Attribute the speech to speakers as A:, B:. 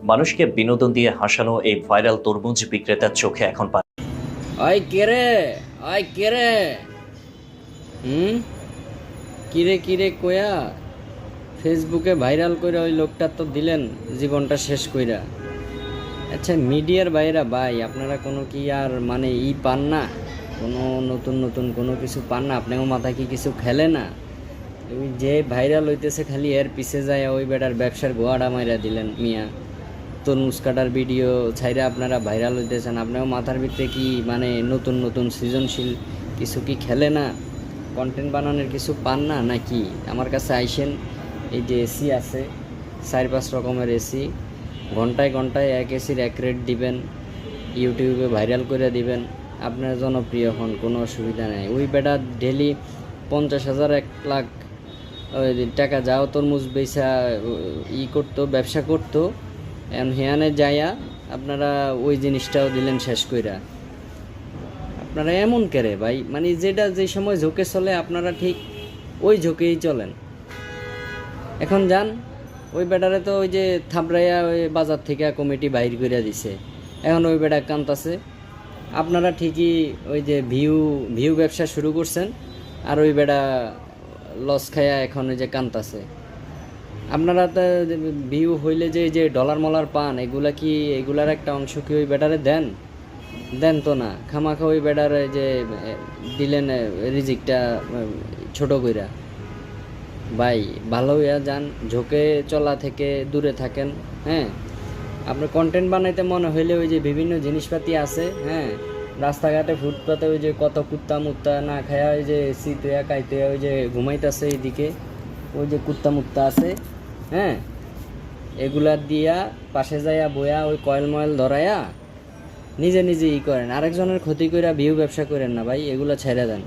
A: মানুষকে বিনোদন দিয়ে হাসানো এই ভাইরাল তরমুজ বিক্রেতার চোখে এখন
B: ওই কেরে ওই কেরে কিরে কিরে কোয়া ফেসবুকে ভাইরাল কইরা ওই লোকটা তো দিলেন জীবনটা শেষ কইরা। আচ্ছা মিডিয়ার বাইরা ভাই আপনারা কোনো কি আর মানে পান না, কোনো নতুন নতুন কোনো কিছু পান না? আপনার মাথায় কি কিছু খেলে না? ওই যে ভাইরাল হইতেছে খালি এর পিছে যায় ওই বেটার ব্যবসার গোয়াড়া মাইরা দিলেন মিয়া। তরমুজ কাটার ভিডিও ছাইরা আপনারা ভাইরাল হইতেছেন। আপনার মাথার ভিতরে কি মানে নতুন নতুন সৃজনশীল কিছু কি খেলে না? কন্টেন্ট বানানোর কিছু পান না নাকি? আমার কাছে আইসেন, এই যে এসি আছে 4-5 রকমের এসি, ঘন্টায় ঘন্টায় এক এসির এক রেট দিবেন, ইউটিউবে ভাইরাল করে দিবেন, আপনার জনপ্রিয় হন, কোনো অসুবিধা নেই। ওই বেটা ডেলি 50,000 1 লাখ ওই টাকা যাও তরমুজ বেচা করতো, ব্যবসা করতো। এখন হেয়ানে যাইয়া আপনারা ওই জিনিসটাও দিলেন শেষ কইরা। আপনারা এমন করে ভাই, মানে যেটা যে সময় ঝোঁকে চলে আপনারা ঠিক ওই ঝোঁকেই চলেন। এখন যান ওই বেটারে তো ওই যে থাবড়াইয়া ওই বাজার থেকে কমিটি বাইর করে দিছে, এখন ওই বেটা কান্তাছে। আপনারা ঠিকই ওই যে ভিউ ব্যবসা শুরু করছেন, আর ওই বেটা লস খায়া এখন ওই যে কান্তাছে। আপনারা তো ভিউ হইলে যে ডলার মলার পান, এগুলা কি এগুলার একটা অংশ কি ওই বেটারে দেন? দেন তো না, খামাখা ওই বেটারে যে দিলেন রিজিকটা ছোট কইরা। ভাই ভালো হইয়া যান, ঝোঁকে চলা থেকে দূরে থাকেন। হ্যাঁ, আপনার কন্টেন্ট বানাইতে মনে হইলে ওই যে বিভিন্ন জিনিসপাতি আছে, হ্যাঁ, রাস্তাঘাটে ফুটপাতে ওই যে কত কুত্তা মুত্তা না খায়া ওই যে শীতে কাইতে ওই যে ঘুমাইতেছে এইদিকে, ওই যে কুত্তা মুত্তা আছে, হ্যাঁ, এগুলা দিয়া পাশে যাইয়া বইয়া ওই কয়েল ময়েল ধরাইয়া নিজে নিজে করেন। আরেকজনের ক্ষতি কইরা ভিউ ব্যবসা করেন না ভাই, এগুলা ছেড়ে দেন।